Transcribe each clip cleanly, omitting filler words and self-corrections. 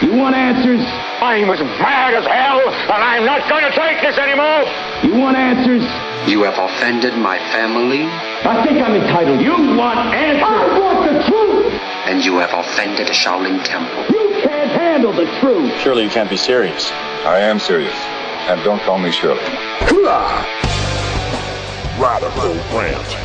You want answers? I'm as mad as hell, and I'm not going to take this anymore. You want answers? You have offended my family. I think I'm entitled. You want answers? I want the truth. And you have offended the Shaolin Temple. You can't handle the truth. Surely you can't be serious. I am serious. And don't call me Shirley. Radical Rant.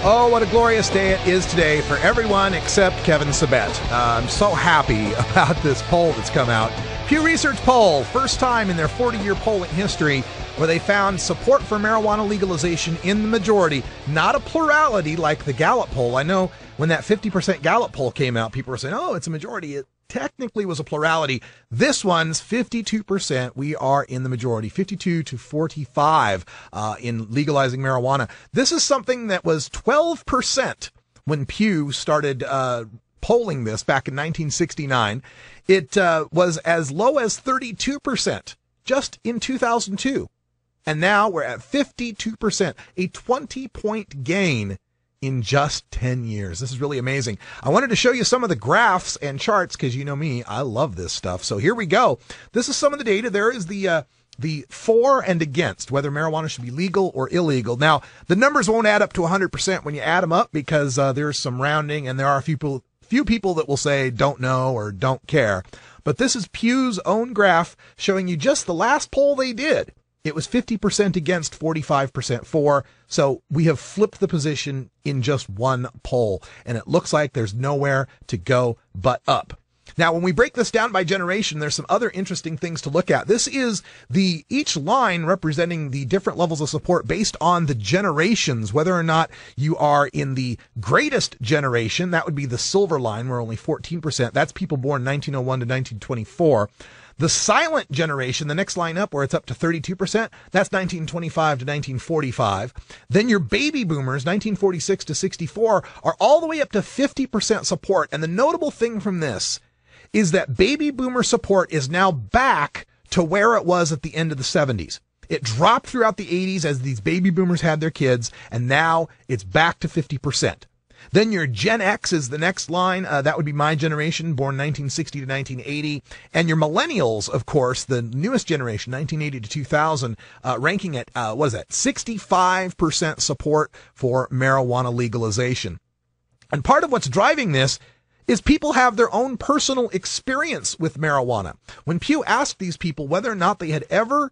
Oh, what a glorious day it is today for everyone except Kevin Sabet. I'm so happy about this poll that's come out. Pew Research poll, first time in their 40-year polling history where they found support for marijuana legalization in the majority, not a plurality like the Gallup poll. I know when that 50% Gallup poll came out, people were saying, oh, it's a majority. It technically was a plurality. This one's 52%. We are in the majority, 52 to 45 in legalizing marijuana. This is something that was 12% when Pew started polling this back in 1969. It was as low as 32% just in 2002. And now we're at 52%, a 20-point gain in just 10 years. This is really amazing. I wanted to show you some of the graphs and charts because you know me, I love this stuff. So here we go. This is some of the data. There is the for and against whether marijuana should be legal or illegal. Now, the numbers won't add up to 100% when you add them up because there's some rounding and there are a few people that will say don't know or don't care. But this is Pew's own graph showing you just the last poll they did. It was 50% against, 45% for. So we have flipped the position in just one poll, and it looks like there's nowhere to go but up. Now, when we break this down by generation, there's some other interesting things to look at. This is each line representing the different levels of support based on the generations, whether or not you are in the greatest generation. That would be the silver line, where only 14%. That's people born 1901 to 1924. The silent generation, the next line up where it's up to 32%, that's 1925 to 1945. Then your baby boomers, 1946 to 64, are all the way up to 50% support. And the notable thing from this is that baby boomer support is now back to where it was at the end of the 70s. It dropped throughout the 80s as these baby boomers had their kids, and now it's back to 50%. Then your Gen X is the next line. That would be my generation, born 1960 to 1980. And your millennials, of course, the newest generation, 1980 to 2000, ranking at, 65% support for marijuana legalization. And part of what's driving this is people have their own personal experience with marijuana. When Pew asked these people whether or not they had ever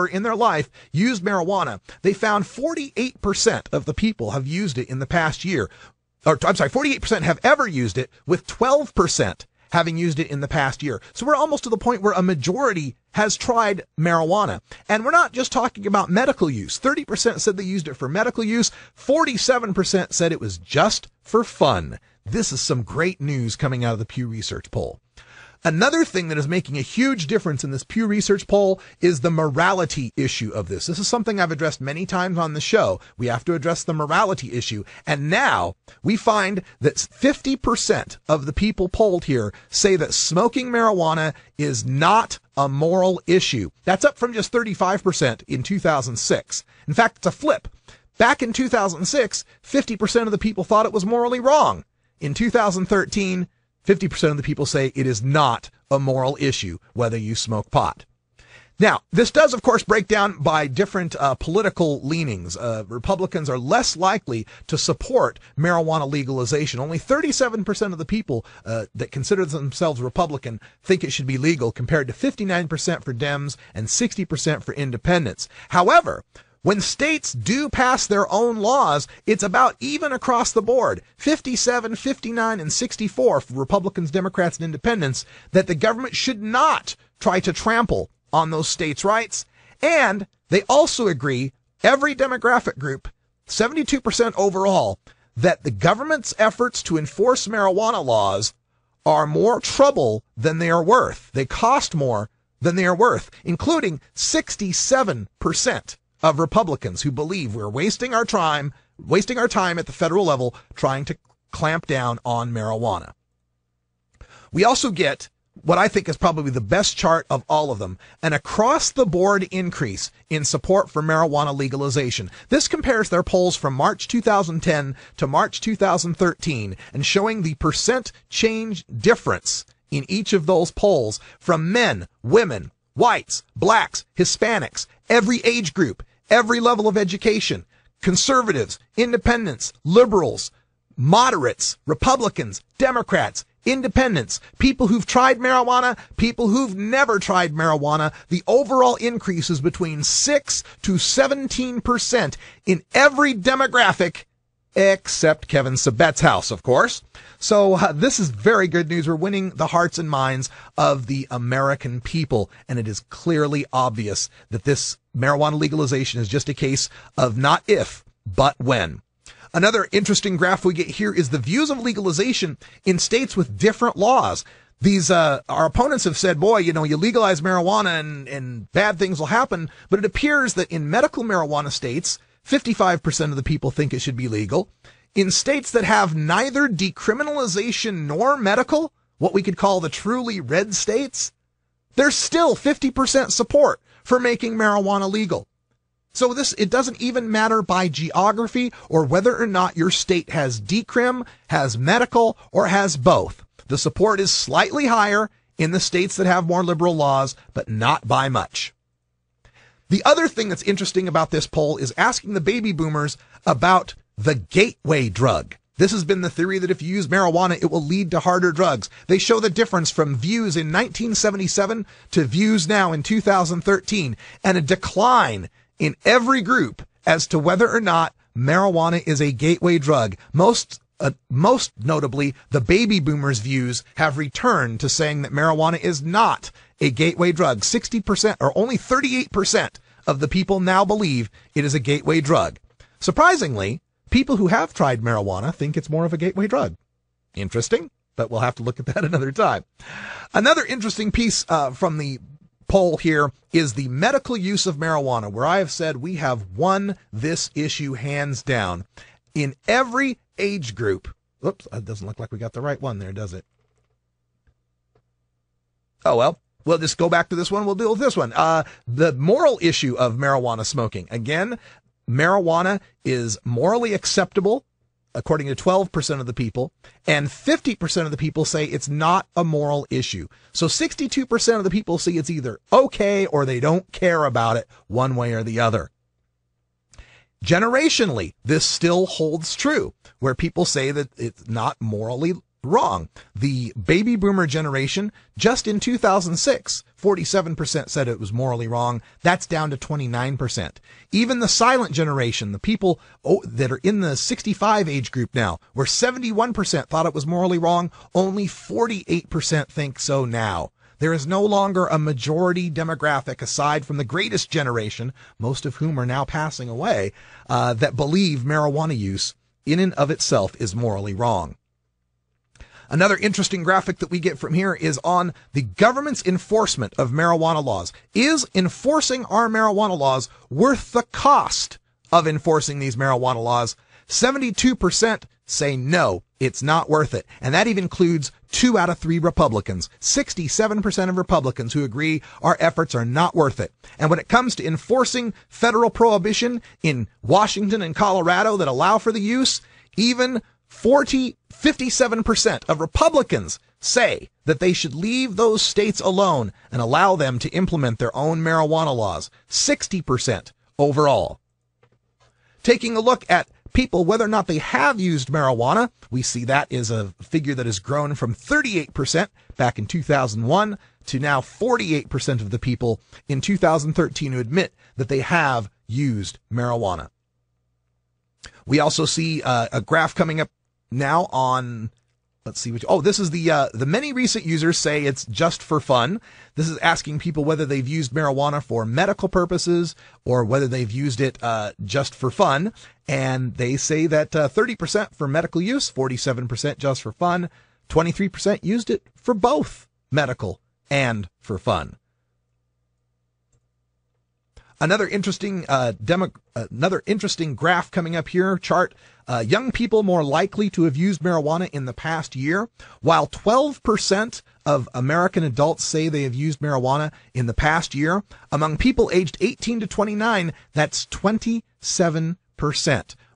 in their life used marijuana, they found 48% of the people have used it in the past year. 48% have ever used it, with 12% having used it in the past year. So we're almost to the point where a majority has tried marijuana. And we're not just talking about medical use. 30% said they used it for medical use. 47% said it was just for fun. This is some great news coming out of the Pew Research poll. Another thing that is making a huge difference in this Pew Research poll is the morality issue of this. This is something I've addressed many times on the show. We have to address the morality issue. And now we find that 50% of the people polled here say that smoking marijuana is not a moral issue. That's up from just 35% in 2006. In fact, it's a flip. Back in 2006, 50% of the people thought it was morally wrong. In 2013, 50% of the people say it is not a moral issue whether you smoke pot. Now, this does, of course, break down by different political leanings. Republicans are less likely to support marijuana legalization. Only 37% of the people that consider themselves Republican think it should be legal, compared to 59% for Dems and 60% for independents. However, when states do pass their own laws, it's about even across the board. 57, 59, and 64 for Republicans, Democrats, and independents, that the government should not try to trample on those states' rights. And they also agree, every demographic group, 72% overall, that the government's efforts to enforce marijuana laws are more trouble than they are worth. They cost more than they are worth, including 67% of Republicans who believe we're wasting our time at the federal level trying to clamp down on marijuana. We also get what I think is probably the best chart of all of them, an across-the-board increase in support for marijuana legalization. This compares their polls from March 2010 to March 2013 and showing the percent change difference in each of those polls from men, women, whites, blacks, Hispanics, every age group, every level of education, conservatives, independents, liberals, moderates, Republicans, Democrats, independents, people who've tried marijuana, people who've never tried marijuana. The overall increase is between 6 to 17% in every demographic except Kevin Sabet's house, of course. So this is very good news. We're winning the hearts and minds of the American people, and it is clearly obvious that this marijuana legalization is just a case of not if, but when. Another interesting graph we get here is the views of legalization in states with different laws. These, our opponents have said, boy, you legalize marijuana and bad things will happen. But it appears that in medical marijuana states, 55% of the people think it should be legal. In states that have neither decriminalization nor medical, what we could call the truly red states, there's still 50% support for making marijuana legal. So it doesn't even matter by geography or whether or not your state has decrim, has medical, or has both. The support is slightly higher in the states that have more liberal laws, but not by much. The other thing that's interesting about this poll is asking the baby boomers about the gateway drug. This has been the theory that if you use marijuana, it will lead to harder drugs. They show the difference from views in 1977 to views now in 2013, and a decline in every group as to whether or not marijuana is a gateway drug. Most notably, the baby boomers' views have returned to saying that marijuana is not a gateway drug. 60% or only 38% of the people now believe it is a gateway drug. Surprisingly, people who have tried marijuana think it's more of a gateway drug. Interesting, but we'll have to look at that another time. Another interesting piece from the poll here is the medical use of marijuana, where I have said we have won this issue hands down. In every age group. Oops, it doesn't look like we got the right one there, does it? Oh, well, we'll just go back to this one. We'll deal with this one. The moral issue of marijuana smoking. Again, marijuana is morally acceptable, according to 12% of the people, and 50% of the people say it's not a moral issue. So 62% of the people see it's either okay or they don't care about it one way or the other. Generationally, this still holds true, where people say that it's not morally wrong. The baby boomer generation, just in 2006, 47% said it was morally wrong. That's down to 29%. Even the silent generation, the people that are in the 65 age group now, where 71% thought it was morally wrong, only 48% think so now. There is no longer a majority demographic aside from the greatest generation, most of whom are now passing away, that believe marijuana use in and of itself is morally wrong. Another interesting graphic that we get from here is on the government's enforcement of marijuana laws. Is enforcing our marijuana laws worth the cost of enforcing these marijuana laws? 72% say no, it's not worth it. And that even includes 2 out of 3 Republicans. 67% of Republicans who agree our efforts are not worth it. And when it comes to enforcing federal prohibition in Washington and Colorado that allow for the use, even 57% of Republicans say that they should leave those states alone and allow them to implement their own marijuana laws. 60% overall. Taking a look at people, whether or not they have used marijuana, we see that is a figure that has grown from 38% back in 2001 to now 48% of the people in 2013 who admit that they have used marijuana. We also see a graph coming up now on, let's see what, this is the many recent users say it's just for fun. This is asking people whether they've used marijuana for medical purposes or whether they've used it just for fun. And they say that 30% for medical use, 47% just for fun, 23% used it for both medical and for fun. Another interesting graph coming up here, chart. Young people more likely to have used marijuana in the past year. While 12% of American adults say they have used marijuana in the past year, among people aged 18 to 29, that's 27%.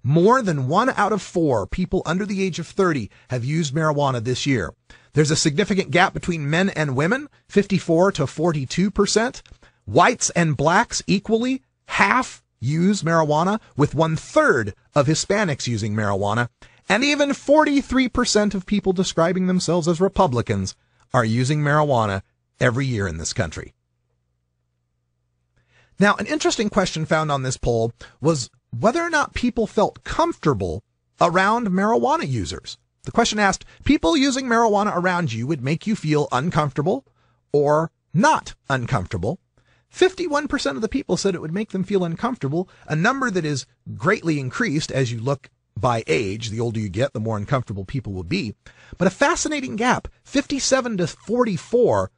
More than 1 out of 4 people under the age of 30 have used marijuana this year. There's a significant gap between men and women, 54 to 42%. Whites and blacks equally, half use marijuana, with 1/3 of Hispanics using marijuana. And even 43% of people describing themselves as Republicans are using marijuana every year in this country. Now, an interesting question found on this poll was whether or not people felt comfortable around marijuana users. The question asked, people using marijuana around you would make you feel uncomfortable or not uncomfortable. 51% of the people said it would make them feel uncomfortable, a number that is greatly increased as you look by age. The older you get, the more uncomfortable people will be. But a fascinating gap, 57 to 44,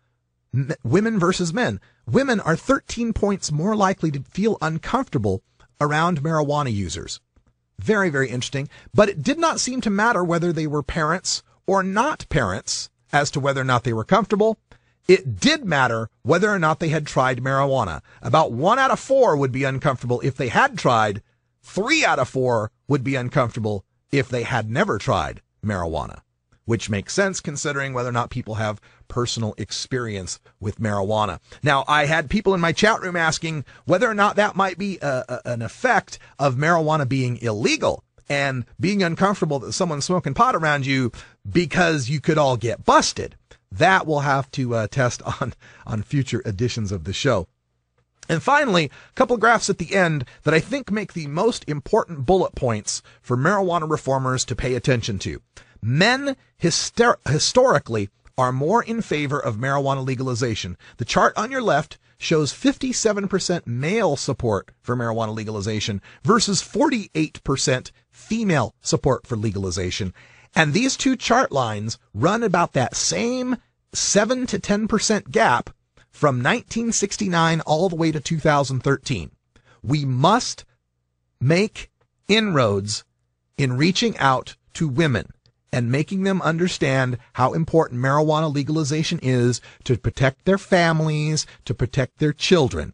women versus men. Women are 13 points more likely to feel uncomfortable around marijuana users. Very, very interesting. But it did not seem to matter whether they were parents or not parents as to whether or not they were comfortable. It did matter whether or not they had tried marijuana. About 1 out of 4 would be uncomfortable if they had tried. 3 out of 4 would be uncomfortable if they had never tried marijuana, which makes sense considering whether or not people have personal experience with marijuana. Now, I had people in my chat room asking whether or not that might be an effect of marijuana being illegal and being uncomfortable that someone's smoking pot around you because you could all get busted. That we'll have to test on future editions of the show. And finally, a couple graphs at the end that I think make the most important bullet points for marijuana reformers to pay attention to. Men historically are more in favor of marijuana legalization. The chart on your left shows 57% male support for marijuana legalization versus 48% female support for legalization. And these two chart lines run about that same 7 to 10% gap from 1969 all the way to 2013. We must make inroads in reaching out to women and making them understand how important marijuana legalization is to protect their families, to protect their children.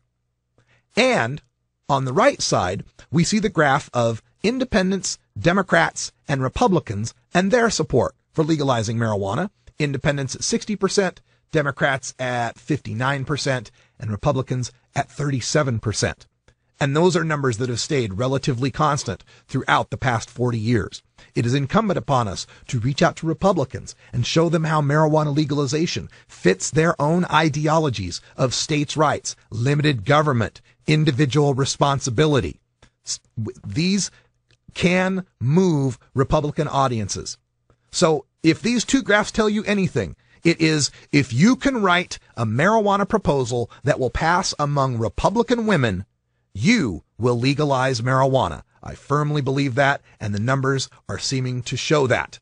And on the right side, we see the graph of independents, Democrats, and Republicans and their support for legalizing marijuana. Independents at 60%, Democrats at 59%, and Republicans at 37%. And those are numbers that have stayed relatively constant throughout the past 40 years. It is incumbent upon us to reach out to Republicans and show them how marijuana legalization fits their own ideologies of states' rights, limited government, individual responsibility. These can move Republican audiences. So if these two graphs tell you anything, it is if you can write a marijuana proposal that will pass among Republican women, you will legalize marijuana. I firmly believe that, and the numbers are seeming to show that.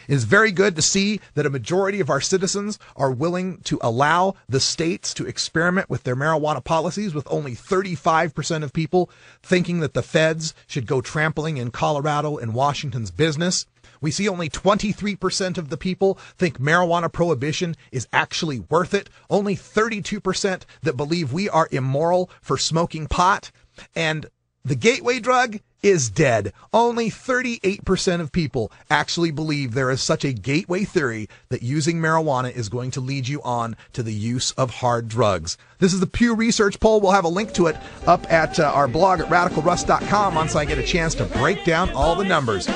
It is very good to see that a majority of our citizens are willing to allow the states to experiment with their marijuana policies, with only 35% of people thinking that the feds should go trampling in Colorado and Washington's business. We see only 23% of the people think marijuana prohibition is actually worth it. Only 32% that believe we are immoral for smoking pot. And the gateway drug is dead. Only 38% of people actually believe there is such a gateway theory that using marijuana is going to lead you on to the use of hard drugs. This is the Pew Research poll. We'll have a link to it up at our blog at radicalruss.com once I get a chance to break down all the numbers.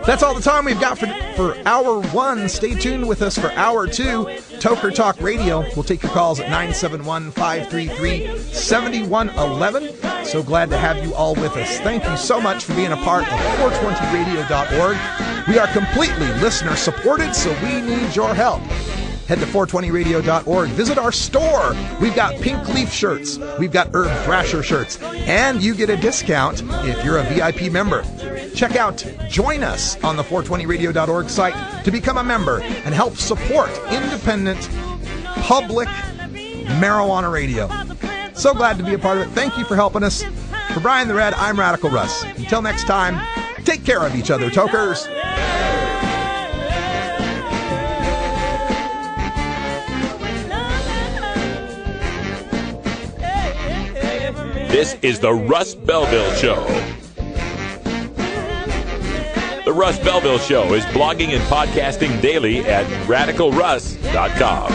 That's all the time we've got for Hour 1. Stay tuned with us for Hour 2. Toker Talk Radio. We'll take your calls at 971-533-7111. So glad to have you all with us. Thank you so much for being a part of 420radio.org. We are completely listener supported, so we need your help. Head to 420radio.org. Visit our store. We've got pink leaf shirts. We've got Herb Thrasher shirts. And you get a discount if you're a VIP member. Check out Join Us on the 420radio.org site to become a member and help support independent public marijuana radio. So glad to be a part of it. Thank you for helping us. For Brian the Red, I'm Radical Russ. Until next time, take care of each other, tokers. This is the Russ Belville Show. The Russ Belville Show is blogging and podcasting daily at radicalruss.com.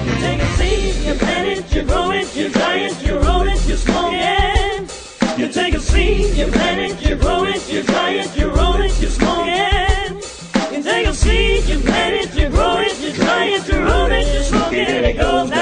You take a seed, you plant it, you grow it, you dry it, you roll it, you smoke it. You take a seed, you plant it, you grow it, you dry it, you roll it, you smoke it. You take a seed, you plant it, you grow it, you dry it, you roll it, you smoke it, and it goes down.